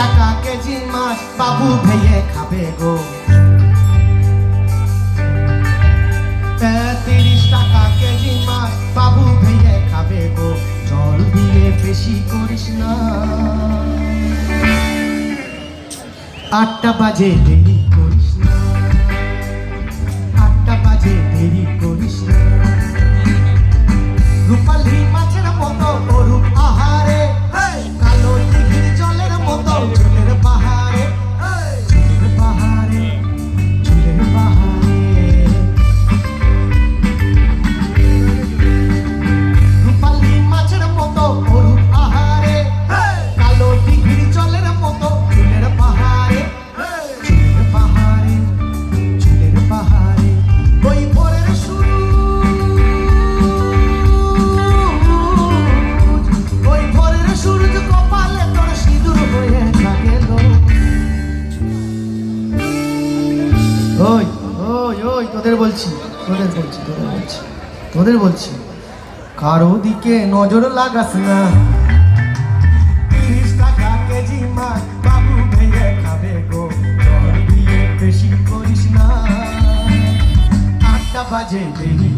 টাকা কেজি মাছ বাবু ভেয়ে খাবে গো। 30 টাকা কেজি মাছ বাবু ভেয়ে খাবে গো। জল দিয়ে বেশি করিস না। 8টা বাজে দেরি করিস না। 8টা বাজে দেরি করিস না। রূপালী মাছের মতো অরূপ আহারে, কালো দিঘির জলের মতো চুলের বাহারে, চুলের বাহারে, চুলের বাহারে। রূপালী মাছের মতো অরূপ আহারে, কালো দিঘির জলের মতো চুলের বাহারে, চুলের বাহারে, চুলের বাহারে। ওই ভোরের শুরু, ওই ভোরের সূর্য কপালে তোর সিঁদুর হয়ে গেল। ওই ওই ওই তোদের বলছি, তোদের বলছি, তোদের বলছি, তোদের বলছি, কারো দিকে নজর লাগাস না। 30 টাকা কেজি মাছ বাবু ভেয়ে খাবে গো। জল দিয়ে বেশি করিস না। 8টা বাজে দেরি